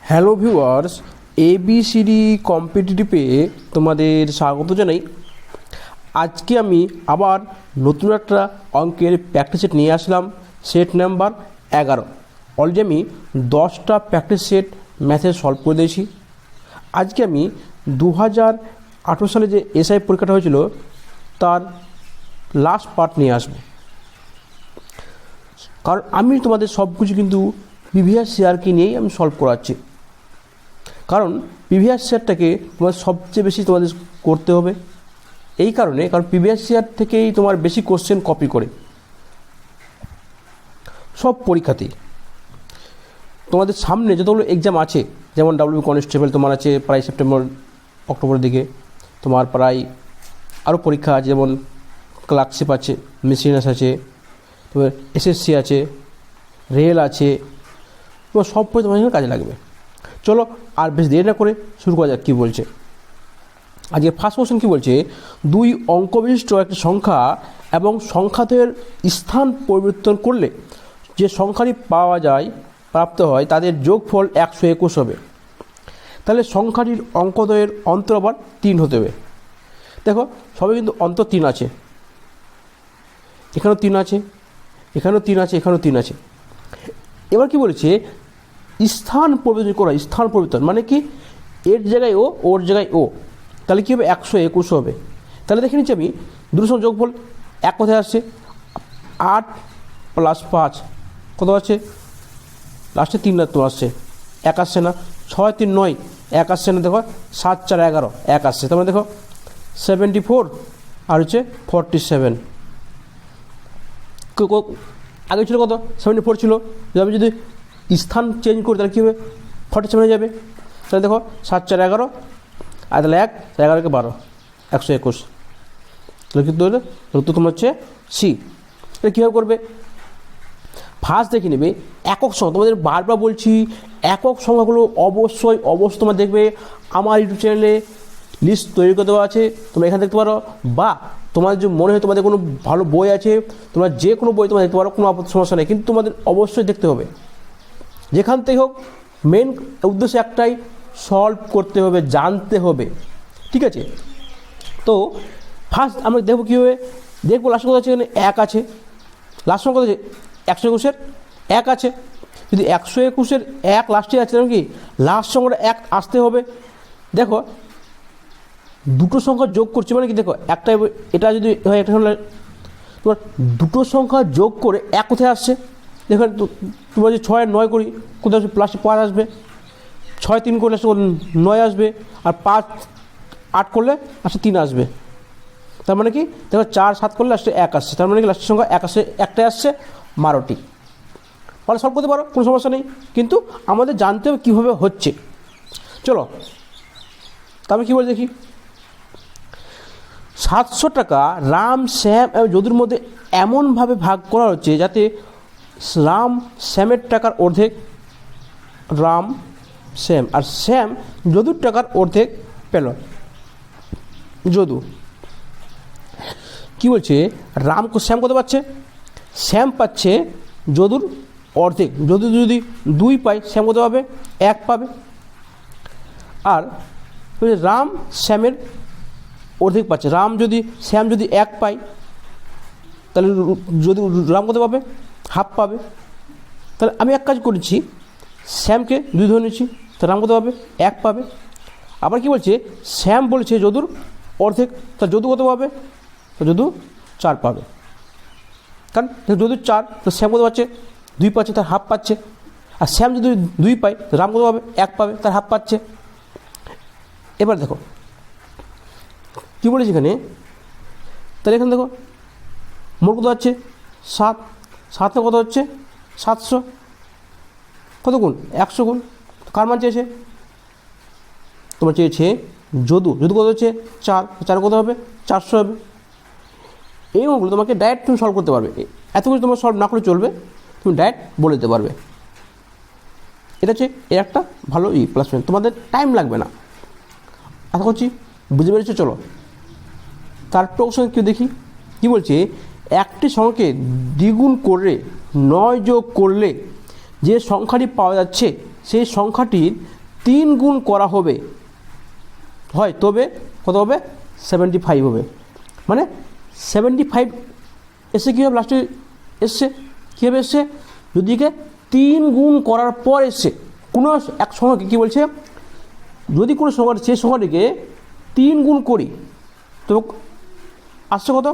Hello viewers, ABCD কম্পিটিটিভে তোমাদের স্বাগত জানাই। আজকে আমি আবার নতুন একটা অঙ্কের প্র্যাকটিস সেট নিয়ে আসলাম, সেট নাম্বার 11। অলরেডি আমি 10টা প্র্যাকটিস সেট ম্যাথে সলভ করে দিয়েছি। আজকে আমি 2018 সালে যে এসআই পরীক্ষাটা হয়েছিল তার লাস্ট পার্ট নিয়ে আসবো, কারণ আমি তোমাদের সব কিছু কিন্তু প্রিভিয়াস ইয়ারকে নিয়েই আমি সলভ করাচ্ছি। কারণ প্রিভিয়াস ইয়ারটাকে তোমার সবচেয়ে বেশি তোমাদের করতে হবে, এই কারণে কারণ প্রিভিয়াস ইয়ার থেকেই তোমার বেশি কোশ্চেন কপি করে সব পরীক্ষাতেই। তোমাদের সামনে যতগুলো এক্সাম আছে, যেমন ডাব্লিউ কনস্টেবল তোমার আছে প্রায় সেপ্টেম্বর অক্টোবরের দিকে, তোমার প্রায় আরও পরীক্ষা আছে, যেমন ক্লার্কশিপ আছে, মিসিনাস আছে, তোমার এসএসসি আছে, রেল আছে, তোমার সব পরীক্ষা তোমার কাজে লাগবে। চলো আর বেশ দেরি না করে শুরু করা যাক। কী বলছে আজকে ফার্স্ট কোশ্চেন? কী বলছে, দুই অঙ্ক বিশিষ্ট একটি সংখ্যা এবং সংখ্যাদ্বয়ের স্থান পরিবর্তন করলে যে সংখ্যাটি প্রাপ্ত হয় তাদের যোগফল 121 হবে। তাহলে সংখ্যাটির অঙ্কদ্বয়ের অন্তর আবার 3 হতে হবে। দেখো সবাই কিন্তু অন্তর 3 আছে, এখানেও 3 আছে, এখানেও 3 আছে, এখানেও 3 আছে। এবার কি বলেছে, স্থান পরিবর্তন করা। স্থান পরিবর্তন মানে কি, এর জায়গায় ও, ওর জায়গায় ও, তাহলে কী হবে 121 হবে। তাহলে দেখে নিচ্ছি আমি দুটোর সঙ্গে যোগফল 1 কোথায় আসছে, 8 + 5 কত আছে, লাস্টে 3 তো আসছে, 1 আসছে না, 6 3 9 1 আসছে না, দেখো 7 4 11 1 আসছে। তার মানে দেখো 74 আর হচ্ছে 47। আগে ছিল কত, 74 ছিল, আমি যদি স্থান চেঞ্জ করি তাহলে কী হবে 47 হয়ে যাবে। তাহলে দেখো 7 4 11 আর তাহলে 1 11কে 12 121। তাহলে কিন্তু উত্তর তোমার হচ্ছে সি। তাহলে কীভাবে করবে, ফার্স্ট দেখে নেবে একক সংখ্যা। তোমাদের বারবার বলছি একক সংখ্যাগুলো অবশ্যই তোমার দেখবে আমার ইউটিউব চ্যানেলে লিস্ট তৈরি করে দেওয়া আছে, তোমরা এখানে দেখতে পারো, বা তোমার যে মনে হয় তোমাদের কোনো ভালো বই আছে, তোমরা যে কোনো বই তোমরা দেখতে পারো, কোনো সমস্যা নেই, কিন্তু তোমাদের অবশ্যই দেখতে হবে। যেখান থেকে হোক, মেন উদ্দেশ্য একটাই, সলভ করতে হবে, জানতে হবে, ঠিক আছে। তো ফার্স্ট আমরা দেখবো কীভাবে, দেখবো লাস্ট কথা আছে এখানে 1 আছে, লাস্ট সংখ্যা আছে 121-এর 1 আছে। যদি 121-এর 1 লাস্টে আছে, কি লাস্ট সংখ্যাটা 1 আসতে হবে। দেখো দুটো সংখ্যা যোগ করছি মানে কি, দেখো একটা এটা যদি হয়, একটা তোমার দুটো সংখ্যা যোগ করে 1 কোথায় আসছে, দেখো তোমার যদি 6 আর 9 করি কোথায় আসবে, প্লাসে 5 আসবে, 6 3 করলে 9 আসবে, আর 5 8 করলে আসলে 3 আসবে। তার মানে কি দেখো 4 7 করলে লাস্টে 1 আসছে, তার মানে কি লাস্টের সংখ্যা 1 আসছে, একটাই আসছে 12টি। ফলে সলভ করতে পারো, কোনো সমস্যা নেই, কিন্তু আমাদের জানতে হবে কীভাবে হচ্ছে। চলো তবে কী বলে দেখি, 700 টাকা রাম শ্যাম এবং যদুর মধ্যে এমনভাবে ভাগ করা হচ্ছে যাতে রাম শ্যামের টাকার অর্ধেক, রাম শ্যাম, আর শ্যাম যদুর টাকার অর্ধেক পেল। যদু কী বলছে, রাম শ্যাম কত পাচ্ছে, শ্যাম পাচ্ছে যদুর অর্ধেক। যদু যদি 2 পায়, শ্যাম কত পাবে, 1 পাবে। আর রাম শ্যামের অর্ধেক পাচ্ছে, শ্যাম যদি 1 পায়, তাহলে যদি রাম কত পাবে, হাফ পাবে। তাহলে আমি এক কাজ করেছি, শ্যামকে 2 ধরে নিচ্ছি, তাহলে রাম কত পাবে, 1 পাবে। আবার কি বলছে, শ্যাম বলছে যদুর অর্ধেক, তা যদু কত পাবে, তো যদু 4 পাবে। কারণ যদু 4, তো শ্যাম কত পাচ্ছে, 2 পাচ্ছে, তার হাফ পাচ্ছে। আর শ্যাম যদি 2 পায়, তো রাম কত পাবে, 1 পাবে, তার হাফ পাচ্ছে। এবার দেখো কী বলেছি এখানে, তাহলে এখানে দেখো মোট কত হচ্ছে 7, 7 কত হচ্ছে 700, কত গুণ 100 গুণ। কার মান চেয়েছে, তোমার চেয়েছে যদু কত হচ্ছে 4, 4 কত হবে 400 হবে। এই মানগুলো তোমাকে ডাইরেক্ট তুমি সলভ করতে পারবে, এত কিছু তোমার সলভ না করে চলবে, তুমি ডাইরেক্ট বলে দিতে পারবে। এটা হচ্ছে এর একটা ভালো প্লাস পয়েন্ট, তোমাদের টাইম লাগবে না। আশা করছি বুঝতে পেরেছো। চলো তার প্রশ্ন কেউ দেখি কী বলছে, একটি সংখ্যাকে দ্বিগুণ করে 9 যোগ করলে যে সংখ্যাটি পাওয়া যাচ্ছে সেই সংখ্যাটির 3 গুণ করা হবে হয় তবে কত হবে 75 হবে। মানে 75 এসে কী হবে লাস্টে এসছে কীভাবে এসছে যদি কে 3 গুণ করার পর এসছে কোনো এক সংখ্যাকে কী বলছে যদি কোনো সংখ্যা সেই সংখ্যাটিকে 3 গুণ করি তো আসছে কত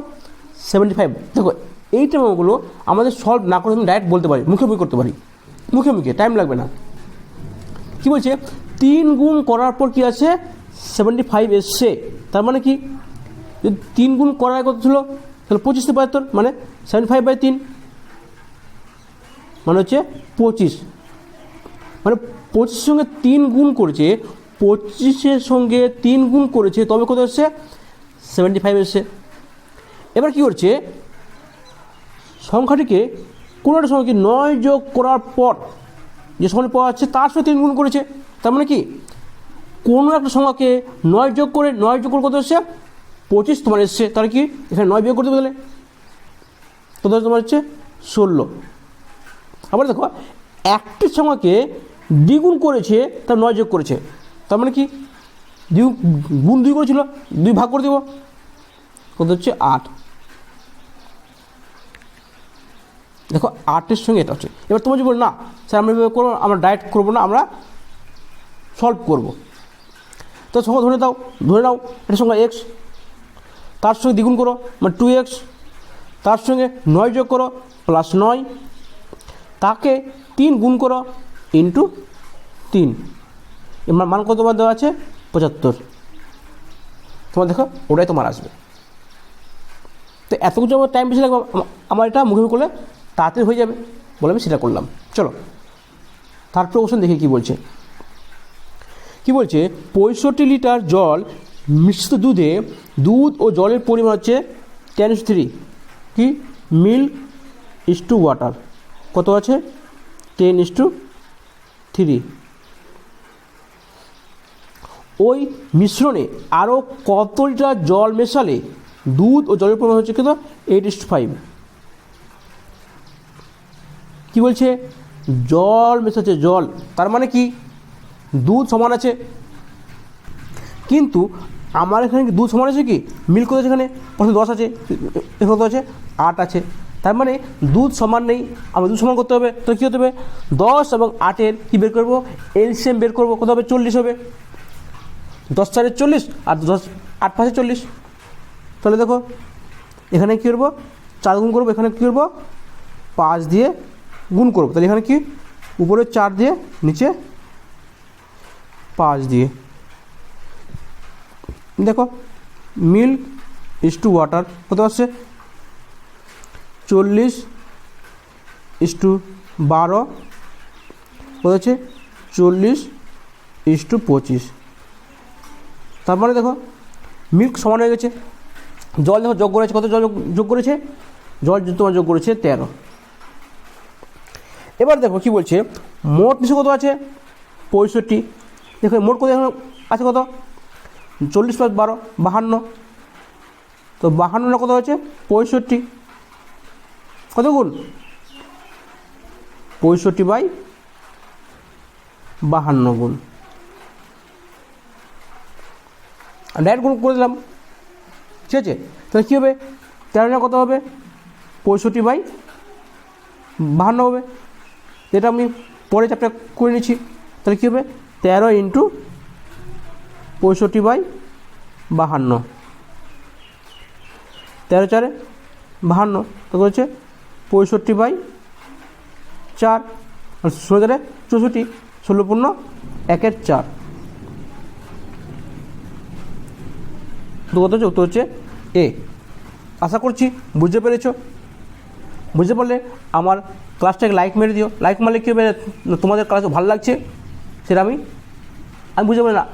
75। দেখো এই টাইমগুলো আমাদের সলভ না করে আমি ডাইরেক্ট বলতে পারি মুখে করতে পারি মুখে টাইম লাগবে না। কী বলছে 3 গুণ করার পর কী আছে 75 এসছে তার মানে কি যদি 3 গুণ করার কত ছিল তাহলে 25 মানে 75/3 মানে হচ্ছে 25 মানে 25 সঙ্গে 3 গুণ করেছে 25-এর সঙ্গে 3 গুণ করেছে তবে কত এসছে 75 এসছে। এবার কী করছে সংখ্যাটিকে কোনো একটা সংখ্যাকে 9 যোগ করার পর যে সংখ্যাটি পাওয়া যাচ্ছে তার সঙ্গে 3 গুণ করেছে তার মানে কি কোনো একটা সংখ্যাকে 9 যোগ করে কত এসছে 25 তোমার এসছে তাহলে কি এখানে 9 বিয়োগ করতে বদলে তো তোমার হচ্ছে 16। আবার দেখো একটি সংখ্যাকে দ্বিগুণ করেছে তার 9 যোগ করেছে তার মানে কি গুণ 2 করেছিল 2 ভাগ করে দেবো কত হচ্ছে 8। দেখো 8-এর সঙ্গে এটা হচ্ছে। এবার তোমার যদি বলো না স্যার আমরা এভাবে করবো আমরা ডাইরেক্ট করবো না আমরা সলভ করবো তো সংখ্যা ধরে নাও এটা সংখ্যা x তার সঙ্গে দ্বিগুণ করো মানে 2x তার সঙ্গে 9 যোগ করো +9 তাকে 3 গুণ করো ইন্টু 3 এবার মান কত বার দেওয়া আছে 75। তোমার দেখো ওটাই তোমার আসবে। তো এত কিছু আমার টাইম বেশি লাগবে আমার এটা মুখে করলে তাড়াতাড়ি হয়ে যাবে বলে আমি সেটা করলাম। চলো তারপর কোশ্চেন দেখি কী বলছে 65 লিটার জল মিশ্রিত দুধে দুধ ও জলের পরিমাণ হচ্ছে 10:3 কি মিল্ক ইস্টু ওয়াটার কত আছে 10:3। ওই মিশ্রণে আরও কত লিটার জল মেশালে দুধ ও জলের পরিমাণ হচ্ছে কত 8:5। কি বলছে জল মেশাচ্ছে জল তার মানে কি দুধ সমান আছে কিন্তু আমার এখানে কি দুধ সমান আছে কি মিল্ক কত আছে এখানে প্রথমে 10 আছে এখানে কত আছে 8 আছে তার মানে দুধ সমান নেই আমার দুধ সমান করতে হবে তো কী হতে হবে 10 এবং 8-এর কী বের করবো এলসিএম বের করবো কত হবে 40 হবে 10 4 40 আর 8 5 40। তাহলে দেখো এখানে কী করবো 4 গুণ করবো এখানে কী করবো 5 দিয়ে গুণ করবো তাহলে এখানে কি উপরে 4 দিয়ে নিচে 5 দিয়ে দেখো মিল্ক ইস্টু ওয়াটার কত আসছে 40:12 কত হচ্ছে 40:25। তার মানে দেখো মিল্ক সমান হয়ে গেছে জল দেখো যোগ করেছে কত জল যোগ করেছে জল তোমার যোগ করেছে 13। এবার দেখো কি বলছে মোট মিশ্র কত আছে 65 দেখো মোট কত আছে কত 40 + 12 52 তো 52 কত হচ্ছে 65 কত গুণ 65/52 গুণ ডাইরেক্ট গুণ করে দিলাম ঠিক আছে। তাহলে কী হবে 13 কত হবে 65/52 হবে এটা আমি পরে চ্যাপ্টার করে নিচ্ছি। তাহলে কী হবে 13 × 65/52 13 4 52 তো হচ্ছে 65/4 16 4 64 16 পূর্ণ 1 4 তো কত হচ্ছে উত্তর হচ্ছে এ। আশা করছি বুঝতে পেরেছ বুঝতে পারলে আমার ক্লাসটাকে লাইক মেরে দিও লাইক মারলে কী হবে তোমাদের ক্লাস ভালো লাগছে সেটা আমি বুঝতে পারি না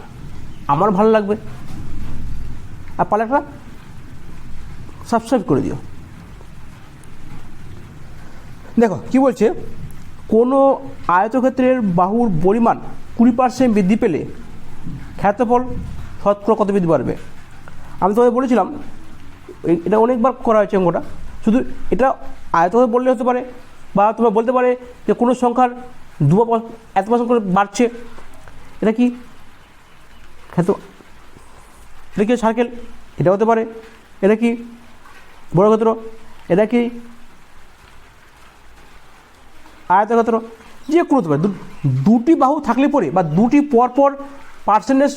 আমার ভালো লাগবে আর পারলে একটা সাবস্ক্রাইব করে দিও। দেখো কি বলছে কোনো আয়তক্ষেত্রের বাহুর পরিমাণ 20% বৃদ্ধি পেলে ক্ষেত্রফল শতকরা কত বৃদ্ধি পারবে। আমি তোমাদের বলেছিলাম এটা অনেকবার করা হয়েছে অঙ্কটা শুধু এটা আয়তক্ষেত্র বললে হতে পারে বা তোমরা বলতে পারে যে কোনো সংখ্যার দুবার এত পার্সেন্ট করে বাড়ছে, এটা কি ক্ষেত্র, এটা কি সার্কেল, এটা হতে পারে, এটা কি বর্গক্ষেত্র, এটা কি আয়তক্ষেত্র, যে কোনো হতে পারে। দুটি বাহু থাকলে পরে বা দুটি পর পর পার্সেন্টেজ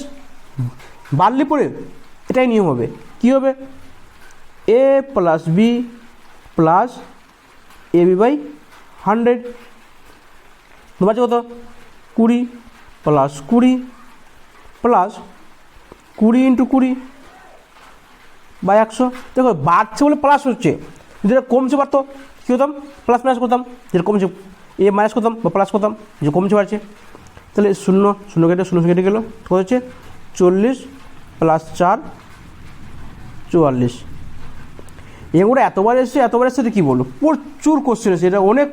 বাড়লে পরে এটাই নিয়ম হবে। কি হবে? A plus B plus A B by 100 বাড়ছে কত? 20 প্লাস 20 প্লাস 20 ইন্টু 20 বাই 100। দেখো বাড়ছে বলে প্লাস হচ্ছে, যেটা কমছে পারতো কী হতাম? প্লাস মাইনাস করতাম, যেটা কমছে এ মাইনাস করতাম বা প্লাস করতাম, যে কমছে বাড়ছে। তাহলে শূন্য শূন্য কেটে শূন্য কেটে গেলো, কত হচ্ছে? 40 প্লাস 4 44। এগুলো এতবার এসছে তো কী বলবো, প্রচুর কোশ্চেন এসছে, এটা অনেক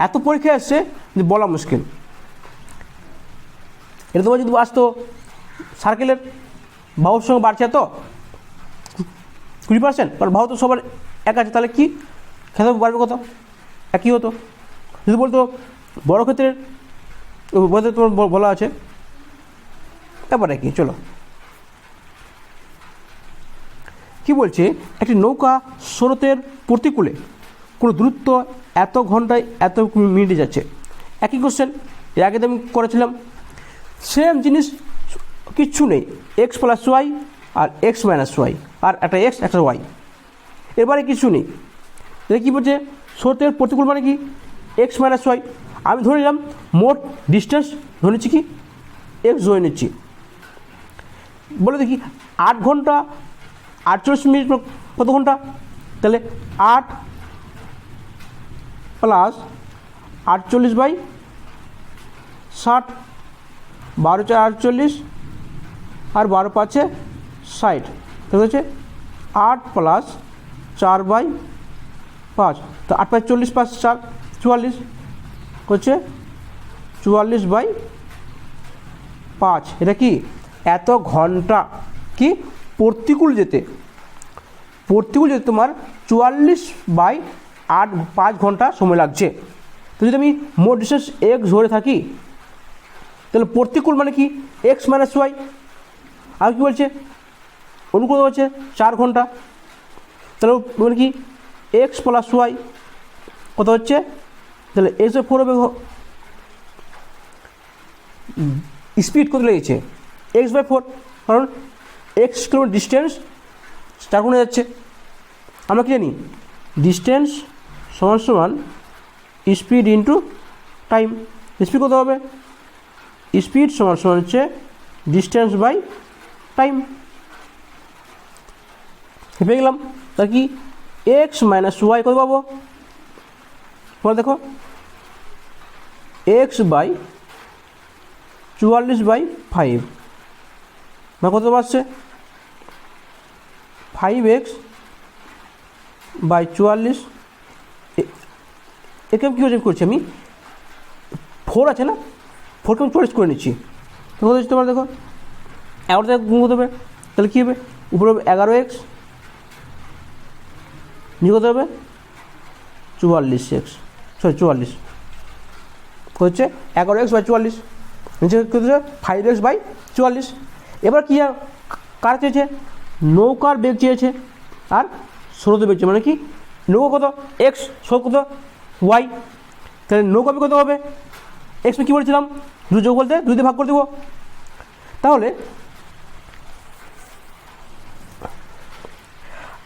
এত পরীক্ষা এসছে যে বলা মুশকিল। এটা তোমার যদি আসতো সার্কেলের বাহুর সঙ্গে বাড়ছে এত 20%, কারণ বাহু তো সবার এক আছে, তাহলে কি ক্ষেত্র বাড়বে কত? একই হতো। যদি বলতো বড় ক্ষেত্রের বলতে তোমার বলা আছে, তারপরে কি, চলো কি বলছে, একটি নৌকা স্রোতের প্রতিকূলে কোনো দূরত্ব এত ঘন্টায় এত মিনিটে যাচ্ছে। একই কোশ্চেন এর আগে তো আমি করেছিলাম, সেম জিনিস, কিচ্ছু নেই, এক্স প্লাস ওয়াই আর এক্স মাইনাস ওয়াই, আর একটা এক্স একটা ওয়াই, এবারে কিছু নেই। এটা কী বলছে? স্রোতের প্রতিকূল মানে কি? X minus Y. আমি ধরে নিলাম মোট ডিস্টেন্স ধরে নিচ্ছি কি এক্স ধরে নিচ্ছি, বলে দেখি 8 ঘন্টা 48 মিনিট কত ঘন্টা? তাহলে 8 প্লাস 48 বাই 60, 12 4 48 আর 12 5 60, তাহলে হচ্ছে 8 প্লাস 4 বাই 5, তো 8 5 40 5 4 44 হচ্ছে 44 বাই 5। এটা কি এত ঘন্টা কি প্রতিকূল যেতে তোমার 44 বাই 8 5 ঘন্টা সময় লাগছে। তো যদি আমি মোট ডিস্টেন্স এক্স ধরে থাকি, তাহলে প্রতিকূল মানে কি এক্স মাইনাস ওয়াই, আর কি বলছে অনুকূল হচ্ছে 4 ঘন্টা, তাহলে মানে কি এক্স প্লাস ওয়াই কত হচ্ছে? তাহলে এক্স বাই 4 হবে, স্পিড কত লেগেছে? এক্স বাই 4, কারণ এক্স কিলোমিটার ডিস্টেন্স 4 গুণে যাচ্ছে। আমরা কি জানি ডিস্টেন্স সমান সমান স্পিড ইন্টু টাইম। স্পিড কত হবে? স্পিড সমান সমান হচ্ছে ডিস্টেন্স বাই টাইম। পেয়ে গেলাম। তা কি এক্স মাইনাস ওয়াই কত পাবো? তোমরা দেখো এক্স বাই 44 বাই 5 না কত পাচ্ছে? 5x by 44। একে কী করছি আমি, 4 আছে না, 4কে আমি 44 করে নিচ্ছি, তো কত হচ্ছে তোমার দেখো 11 থেকে গুণ করতে হবে, তাহলে কী হবে? উপরে হবে 11x, নিচে কত হবে? 44x, সরি 44 হচ্ছে 11x বাই 44, নিচে কত হচ্ছে 5x বাই 44। এবার কী কার চেয়েছে? নৌকার বেগ চেয়েছে আর স্রোতের বেগ চেয়েছে, মানে কি নৌকা কত এক্স, স্রোত কত ওয়াই, তাহলে নৌকা বেগ কত হবে? এক্স কী বলেছিলাম? দুই যোগ বলতে 2 দিয়ে ভাগ করে দেবো। তাহলে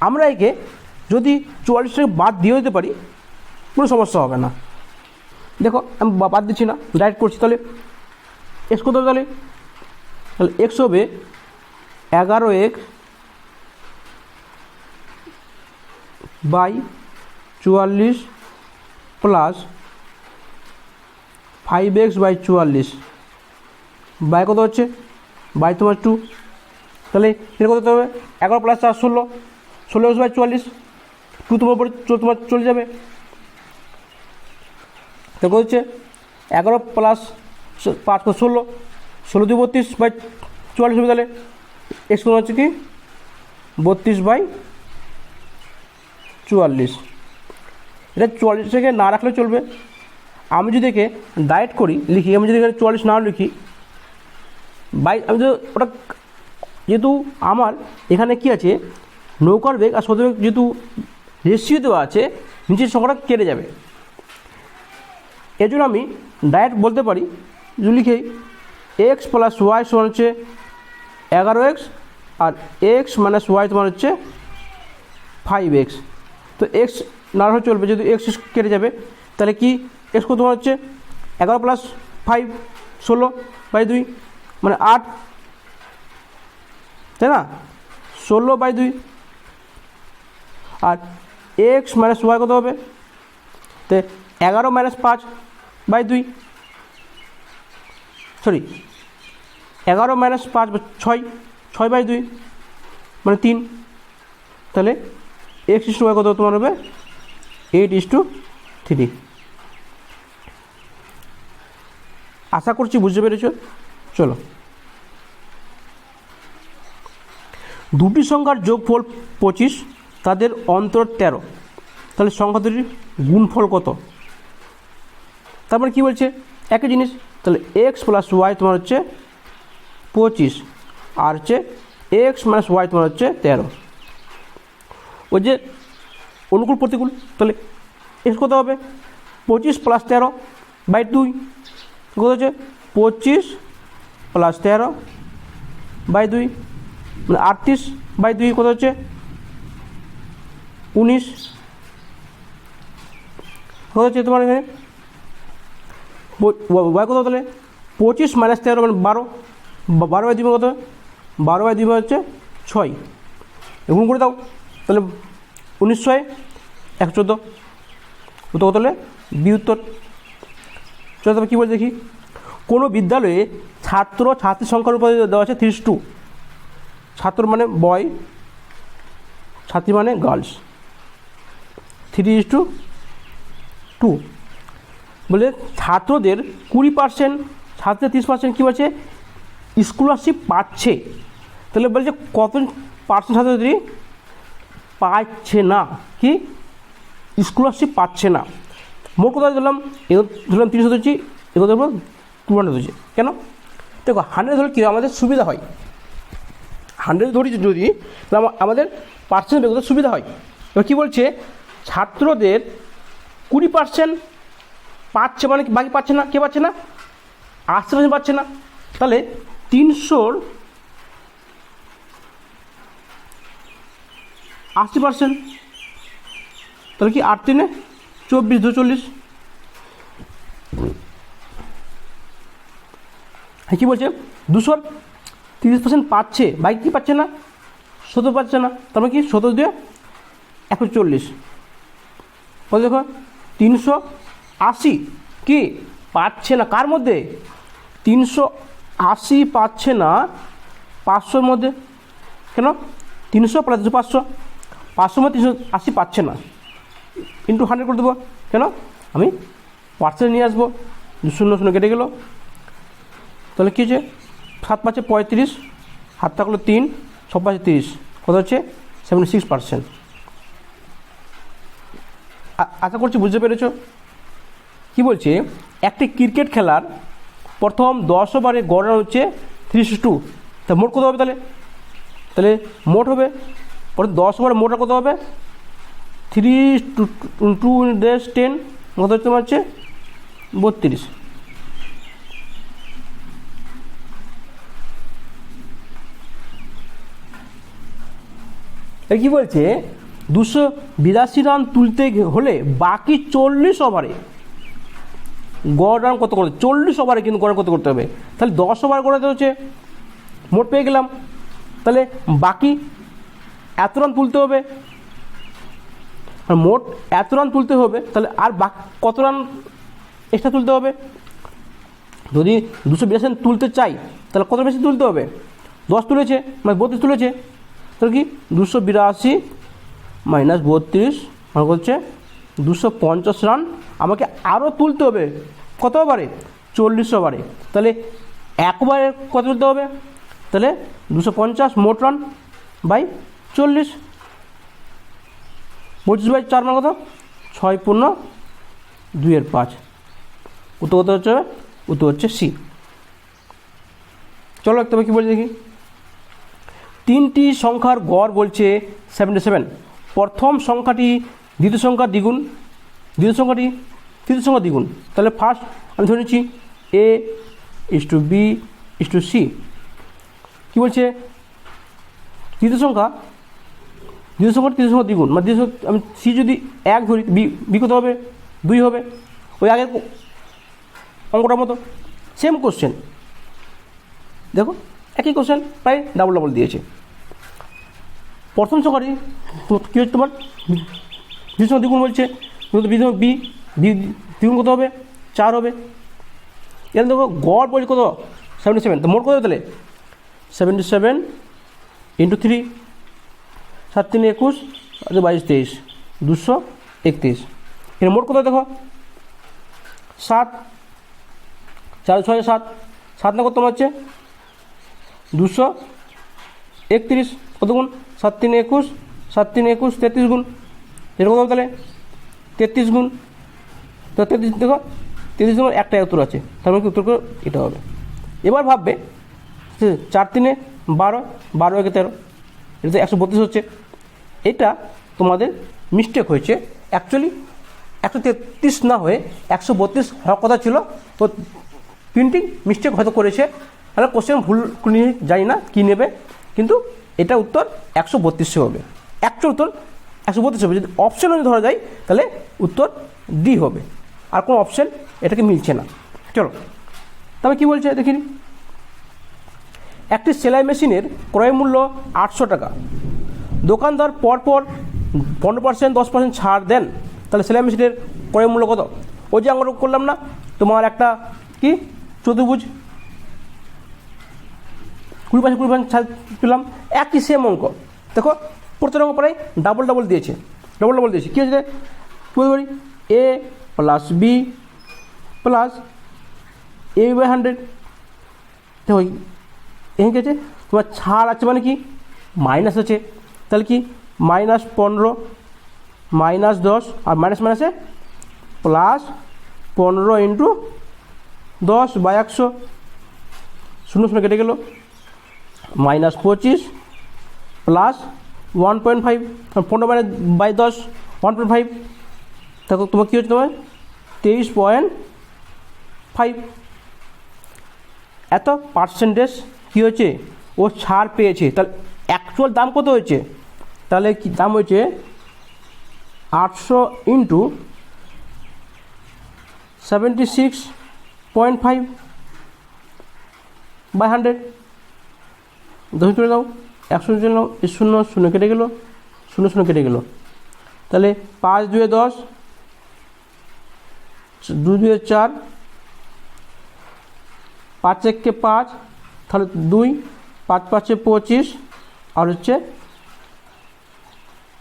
আমরা একে যদি 44 থেকে বাদ দিয়ে দিতে পারি কোনো সমস্যা হবে না। দেখো আমি বাদ দিচ্ছি না, ডাইরেক্ট করছি। তাহলে এক্স কত হবে? তাহলে এক্স হবে 11x by 44 plus 5x by 44 by কত হচ্ছে? বাই তোমার 2, তাহলে এটা কত হবে? 11 প্লাস 4 16, 16x বাই 44, 2 তোমার উপরে তোমার চলে যাবে, তো কত হচ্ছে 11 প্লাস 5 16, 16 2 32 বাই 44 হবে। তাহলে এক্স কত হচ্ছে কি 32 বাই 44। এটা 44 থেকে না রাখলে চলবে, আমি যদি একে ডাইরেক্ট করি লিখি, আমি যদি এখানে 44 না লিখি আমি যদি ওটা, যেহেতু আমার এখানে কি আছে নৌকার বেগ আর স্রোতের বেগ যেহেতু রেশিও দেওয়া আছে, নিচের সংখ্যাটা কেটে যাবে। এর জন্য আমি ডাইরেক্ট বলতে পারি, যদি লিখি এক্স প্লাস ওয়াই সমান হচ্ছে 11x আর এক্স মাইনাস ওয়াই তোমার হচ্ছে 5x। তো এক্স না হলে চলবে, যদি এক্স কেটে যাবে তাহলে কি এক্স কত তোমার হচ্ছে 11 প্লাস 5 16/2 মানে 8, তাই না? 16/2 আর এক্স মাইনাস ওয়াই কত হবে? তো 11 মাইনাস 5/2, সরি 11 মাইনাস 5 6/2 মানে 3। তাহলে এক্স ইস টু ওয়াই কত তোমার হবে 8:3। আশা করছি বুঝতে পেরেছ। চলো, দুটি সংখ্যার যোগফল 25, তাদের অন্তর 13, তাহলে সংখ্যা দুটির গুণফল কত? তারপরে কী বলছে একই জিনিস, তাহলে এক্স প্লাস ওয়াই তোমার হচ্ছে 25 আর হচ্ছে এক্স মাইনাস ওয়াই তোমার হচ্ছে 13। ওই যে অনুকূল প্রতিকূল, তাহলে এক্স কত হবে 25 প্লাস 13/2 কত হচ্ছে 25 প্লাস 13/2 মানে 38/2 কত হচ্ছে 19 কত হচ্ছে তোমার এখানে ওয়াই কত? তাহলে 25 মাইনাস 13 মানে 12, 12/2 কত? 12/2 হচ্ছে 6, গুণ করে দাও তাহলে 19 114 কত তাহলে বি উত্তর। চলো তবে কী বলছে দেখি, কোনো বিদ্যালয়ে ছাত্র ছাত্রী সংখ্যার উপর দেওয়া আছে 3:2, ছাত্র মানে বয়, ছাত্রী মানে গার্লস, 3:2 বলে ছাত্রদের 20%, ছাত্রদের 30% কী বলছে স্কলারশিপ পাচ্ছে। তাহলে বলছে কত পার্সেন্ট ছাত্রছাত্রী পাচ্ছে না, কি স্কলারশিপ পাচ্ছে না। মোট কথা ধরলাম, ধরলাম 300 ধরছি, এগুলো ধরবো 200 ধরছি। কেন? দেখো 100 ধরলে কী আমাদের সুবিধা হয়, 100 ধরি যদি তাহলে আমাদের পার্সেন্ট বের করতে সুবিধা হয়। এবার কী বলছে ছাত্রদের 20% পাচ্ছে, মানে বাকি পাচ্ছে না, কে পাচ্ছে না 80% পাচ্ছে না। তাহলে 300-র 80%, তাহলে কি 8×3 24 240। হ্যাঁ কী বলছে 230% পাচ্ছে, বাকি কী পাচ্ছে না 70 পাচ্ছে না। তার মানে কি 70 দিয়ে 140 বলে দেখো 380 কি পাচ্ছে না, কার মধ্যে 380 পাচ্ছে না 500-র মধ্যে। কেন 300 প্লাস 500, 500 মধ্যে 380 পাচ্ছে না, ইন্টু 100 করে দেবো। কেন আমি পার্সেন্ট নিয়ে আসবো, 0 কেটে গেল। তাহলে কী হচ্ছে 7 5 35, হাত থাকলো 3, 6 5 30, কত হচ্ছে 76%। আশা করছি বুঝতে পেরেছ। কি বলছে একটি ক্রিকেট খেলার প্রথম 10 ওভারে গড় রান হচ্ছে 3:2, তা মোট কত হবে? তাহলে মোট হবে প্রথম 10 ওভারে মোট কত হবে 3×2 কত হচ্ছে তোমার হচ্ছে 32। কী বলছে 282 রান তুলতে হলে বাকি 40 ওভারে গড় রান কত করতে, 40 ওভারে কিন্তু গড় কত করতে হবে। তাহলে 10 ওভার করাতে হচ্ছে মোট পেয়ে গেলাম, তাহলে বাকি এত রান তুলতে হবে, আর মোট এত রান তুলতে হবে, তাহলে আর বাকি কত রান এক্সট্রা তুলতে হবে। যদি 282 রান তুলতে চাই তাহলে কত বেশি তুলতে হবে, 10 তুলেছে মানে 32 তুলেছে, তাহলে কি 282 মাইনাস 32 মানে হচ্ছে 250 রান আমাকে আরও তুলতে হবে। কত ওভারে 40 ওভারে। তাহলে একবারে কত তুলতে হবে, তাহলে 250 মোট রান বাই 40, 25/4 মানে কত 6×2 = 5। উত্তর কত হচ্ছে? উত্তর হচ্ছে সি। চলো তবে কী বলছে দেখি। 3টি সংখ্যার গড় বলছে 77। প্রথম সংখ্যাটি দ্বিতীয় সংখ্যার দ্বিগুণ, দ্বিতীয় সংখ্যাটি তৃতীয় সংখ্যার দ্বিগুণ। তাহলে ফার্স্ট আমি ধরে নিচ্ছি A is to B is to C. কী বলছে? তৃতীয় সংখ্যা তৃতীয় সংখ্যা দ্বিগুণ, মানে আমি সি যদি 1 ধরি, বি কত হবে? 2 হবে। ওই আগের অঙ্কটার মতো সেম কোশ্চেন, দেখো একই কোশ্চেন, প্রায় ডাবল ডাবল দিয়েছে। প্রথম সংখ্যাটি কী হচ্ছে তোমার? দ্বিতীয় সংখ্যা দ্বিগুণ বলছে, বি দ্বিগুণ কত হবে? 4 হবে। এখানে দেখো গড় বলছে কত? 77। তো মোট কত হবে তাহলে? 77 ইন্টু 3, 7 3 21, 22 23, 231। এর মোট কত দেখো? 7, 4 6 7, 7 না কত তোমার হচ্ছে 231। কত গুণ? 7 3 21, 7 3 21, 33 গুণ। এরকম হবে তাহলে 33 গুণ। তো 33 দেখো, 33 গুণ একটাই উত্তর আছে, তার মানে উত্তর করে এটা হবে। এবার ভাববে 4 3 12, 12 1 13, এটা তো 132 হচ্ছে। এটা তোমাদের মিস্টেক হয়েছে। অ্যাকচুয়ালি 133 না হয়ে 132 হওয়ার কথা ছিল, তো প্রিন্টিং মিস্টেক হয়তো করেছে, তাহলে কোশ্চেন ভুল নিয়ে জানি না কী নেবে, কিন্তু এটা উত্তর 132 হবে। অ্যাকচুয়াল উত্তর 132 হবে। যদি অপশন যদি ধরা যায় তাহলে উত্তর ডি হবে, আর কোনো অপশন এটাকে মিলছে না। চলো তবে কী বলছে দেখিনি। একটি সেলাই মেশিনের ক্রয় মূল্য 800 টাকা। দোকানদার পরপর 15% 10% ছাড় দেন, তাহলে সেলাই মেশিনের ক্রয় মূল্য কত? ওই যে আমরা করলাম না, তোমার একটা কি চতুর্ভুজ 20% ছাড় পেলাম, একই সেম অঙ্ক। দেখো প্রত্যেক অঙ্ক প্রায় ডাবল ডাবল দিয়েছে, ডাবল ডাবল দিয়েছে। কী হচ্ছে? বলতে পারি এ প্লাস বি প্লাস a/100। দেখো এখানে কী আছে? তোমার ছাড় আছে মানে কি মাইনাস আছে, তাহলে কি -15 -10, আর মাইনাস মাইনাসে প্লাস 15 ইন্টু 10 বাই 100, 0 কেটে গেল, -25 প্লাস 1.5, 15 বাই 10 1.5। দেখো তোমার কী হচ্ছে? তোমার 23.5। এত পার্সেন্টেজ কী হয়েছে? ও ছাড় পেয়েছে। তাহলে অ্যাকচুয়াল দাম কত হয়েছে? তাহলে কি দাম হয়েছে 800 ইন্টু 76.5 বাই 100। 10 চলে দাও, 100 চলে দাও, 0 0 কেটে গেল, 0 0 কেটে গেল। তাহলে 5 2 10, 2 2 4, 5 1 5, তাহলে 2, 5 5 25, আর হচ্ছে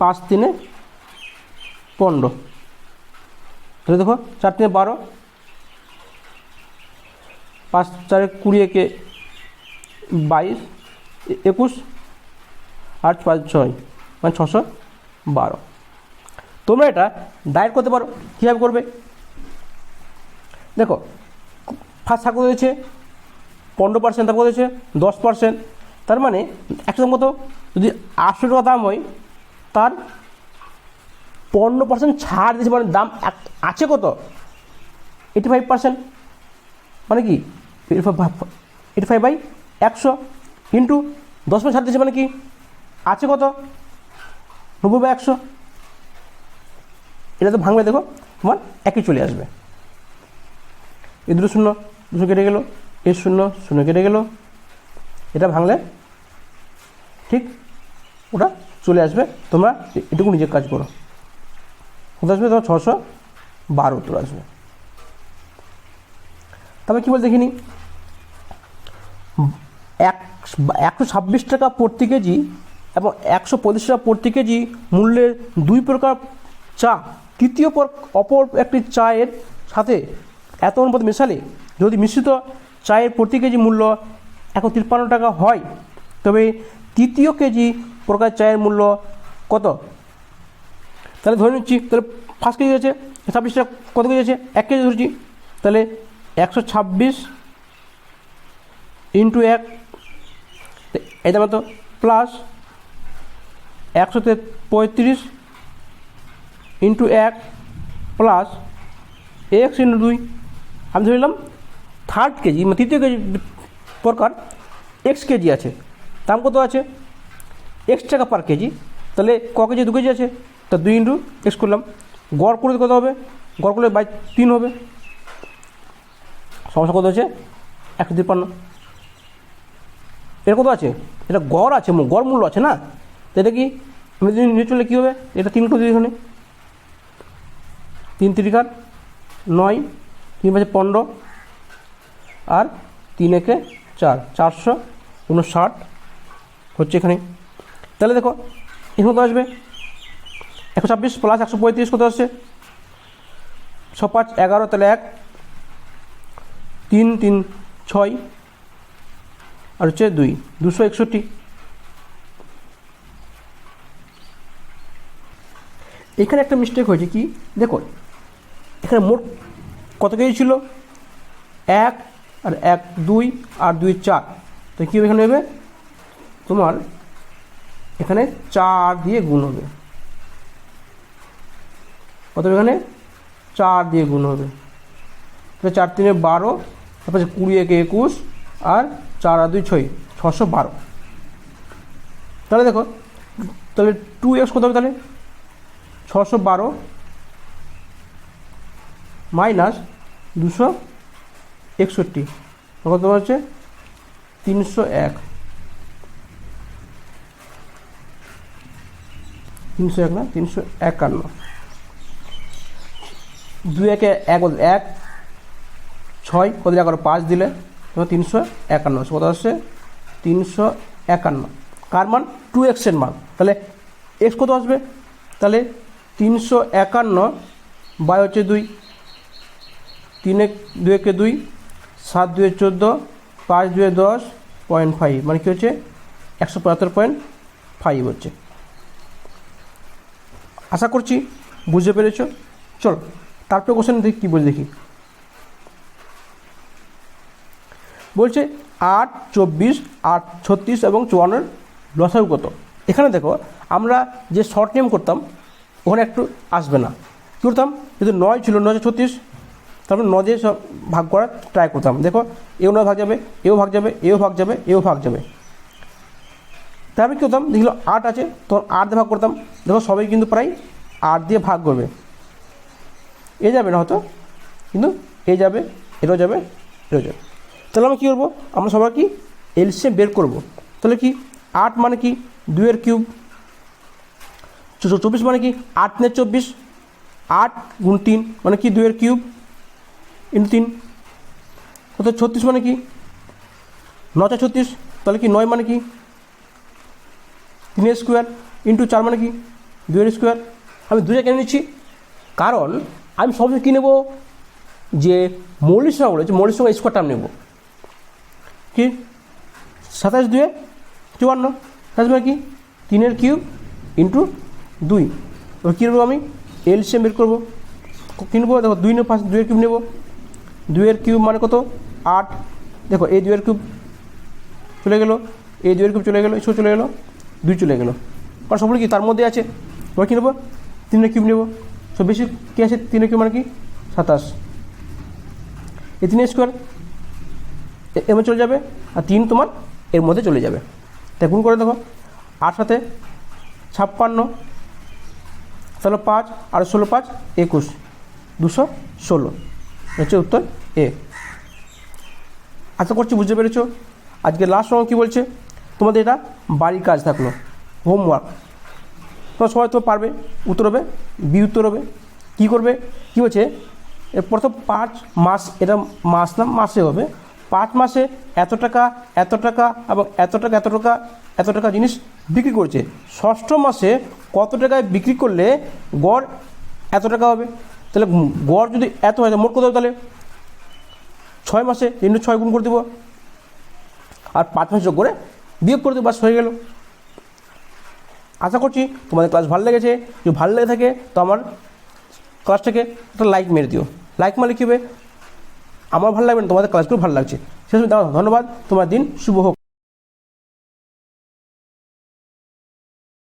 5 3 15। তাহলে দেখো 4 3 12, 5 4 20 22 21, 8 5 6, মানে 612। তোমরা এটা ডাইরেক্ট করতে পারো। কীভাবে করবে? দেখো ফার্স্ট ছাড় কত হয়েছে? 15%, তারপর হয়েছে 10%। তার মানে একশো মতো যদি 800 টাকা দাম হয়, তার 15% ছাড় দিয়েছে, মানে দাম আছে কত? 85%। মানে কি 85 বাই 100 ইন্টু 10% ছাড় দিয়েছে, মানে কি আছে কত? 90 বাই 100। এটা তো ভাঙবে, দেখো তোমার একই চলে আসবে। এই 2 0 2 কেটে গেল, এই 0 0 কেটে গেল। এটা ভাঙলে ঠিক ওটা চলে আসবে। তোমরা এটুকু নিজের কাজ করো। কত আসবে? তোমার 612 উত্তর আসবে। তবে কী বল দেখিনি। 126 টাকা প্রতি কেজি এবং 125 টাকা প্রতি কেজি মূল্যের 2 প্রকার চা তৃতীয় অপর একটি চায়ের সাথে এত অনুপাত মেশালে যদি মিশ্রিত চায়ের প্রতি কেজি মূল্য 153 টাকা হয়, তবে তৃতীয় কেজি প্রকার চায়ের মূল্য কত? তাহলে ধরে নিচ্ছি, তাহলে ফার্স্ট কেজি আছে 26 টাকা, কত কেজি আছে? 1 কেজি ধরেছি। তাহলে 126 ইন্টু 1, এটা মতো plus 135 into 1 plus x into 2। আমি ধরলাম থার্ড কেজি মানে তৃতীয় কেজি প্রকার এক্স কেজি আছে, দাম কত আছে x টাকা পার কেজি, তাহলে ক কেজি 2 কেজি আছে, তা 2 ইন্টু এক্স করলাম। গড় করলে কত হবে, গড় করলে বাই 3 হবে। সমস্যা কত আছে 153। এটা কত আছে, এটা গড় আছে, গড় মূল্য আছে না, তো এটা কি আমি যদি নিয়ে চলে কী হবে, এটা 3 করে দিই এখানে, 3 3 9, 3 5 15 আর 3 1 4, 459 হচ্ছে এখানে। তাহলে দেখো এখানে কত আসবে, 126 প্লাস 135 কত আসছে, 6 5 11, তাহলে 1 3 3 6 আর হচ্ছে 2 261। এখানে একটা মিস্টেক হয়েছে কি দেখো, এখানে মোট কত কেজি ছিল, 1 আর 1 2 আর 2 4, তো কী এখানে হবে তোমার এখানে 4 দিয়ে গুণ হবে, কত এখানে 4 দিয়ে গুণ হবে, তাহলে 4 3 12, তারপরে 20 1 21 আর 4 আর 2 6, 612। তাহলে দেখো তাহলে 2x কত হবে, তাহলে 612 মাইনাস 261 কত হচ্ছে 301, 301 না 351, 2 1 1 1 6 কত 11 5 দিলে তো 351, কত আসছে 351। কার মান 2x এর মান, তাহলে x কত আসবে, তাহলে 351 বাই হচ্ছে 2, 3 2 1 2, 7 2 14, 5 2 10.5, মানে কী হচ্ছে 175.5 হচ্ছে। আশা করছি বুঝতে পেরেছ। চলো তারপরে কোশ্চেন দেখি কী বলে দেখি, বলছে 8 24 8 36 এবং 54 লসাগু কত। এখানে দেখো আমরা যে শর্ট নেম করতাম ওখানে একটু আসবে না, কী করতাম, যদি 9 ছিল 9 36, তারপর 9 দিয়ে সব ভাগ করার ট্রাই করতাম। দেখো এও 9 ভাগ যাবে, এও ভাগ যাবে, এও ভাগ যাবে, এও ভাগ যাবে, তারপরে কী করতাম, দেখলো 8 আছে তখন 8 দিয়ে ভাগ করতাম। দেখো সবাই কিন্তু প্রায় 8 দিয়ে ভাগ করবে, এ যাবে না হয়তো, কিন্তু এ যাবে, এটাও যাবে, এটাও যাবে। তাহলে আমরা কী করবো, আমরা সবাই কি এলসিএম বের করব। তাহলে কি 8 মানে কি 2 এর কিউব, 24 মানে কি 8 × 24, 8 × 3 মানে কি 2 এর কিউব ইন্টু 3, কত 36 মানে কি 9 × 36, তাহলে কি 9 মানে কি 3 এর স্কোয়ার ইন্টু 4 মানে কি 2 এর স্কোয়ার। আমি 2টা কেন নিচ্ছি, কারণ আমি সবসময় কী নেব, যে মৌলিক সংখ্যা বলেছে মৌলিক সংখ্যা স্কোয়ার টার্ম নেব, কি 27 2 54, মানে কি 3 এর কিউব ইন্টু 2, এবার কী নেবো আমি এলসিএম বের করবো, কী নেবো দেখো 2 নেব, 2 এর কিউব নেব, 2 এর কিউব মানে কত 8, দেখো এই 2 এর কিউব চলে গেলো, এই 2 এর কিউব চলে গেলো, এই চলে গেলো, 2 চলে গেলো, কারণ সবগুলো কি তার মধ্যে আছে। এবার কী নেবো 3 এর কিউব নেব, সব বেশি কী আছে 3 এর কিউব মানে কি 27, এই 3 এর স্কোয়ার এর মধ্যে চলে যাবে, আর 3 তোমার এর মধ্যে চলে যাবে, তাই গুণ করে দেখো 8 সাথে 56, তাহলে 5 আর 16 5 21, 216 হচ্ছে উত্তর এ। আশা করছি বুঝতে পেরেছো। আজকে লাস্ট সময় কী বলছে, তোমাদের এটা বাড়ির কাজ থাকলো, হোমওয়ার্ক, তোমরা সবাই তো পারবে, উত্তর হবে বি উত্তর হবে। কী করবে, কী বলছে প্রথম 5 মাস, এটা মাস না মাসে হবে, 5 মাসে এত টাকা এত টাকা এবং এত টাকা এত টাকা এত টাকা জিনিস বিক্রি করছে, ষষ্ঠ মাসে কত টাকায় বিক্রি করলে গড় এত টাকা হবে। তাহলে গড় যদি এত হয় মোট কত হবে, তাহলে 6 মাসে 3 6 গুণ করে দেবো আর 5 মাস যোগ করে বিয়োগ করে দেবো, বাস হয়ে গেল। আশা করছি তোমাদের ক্লাস ভালো লেগেছে, যদি ভালো লেগে থাকে তো আমার ক্লাসটাকে একটা লাইক মেরে দিও। লাইক মানে কী হবে, আমার ভালো লাগবে না, তোমাদের ক্লাসগুলো ভালো লাগছে। শেষ ধন্যবাদ, তোমার দিন শুভ হোক।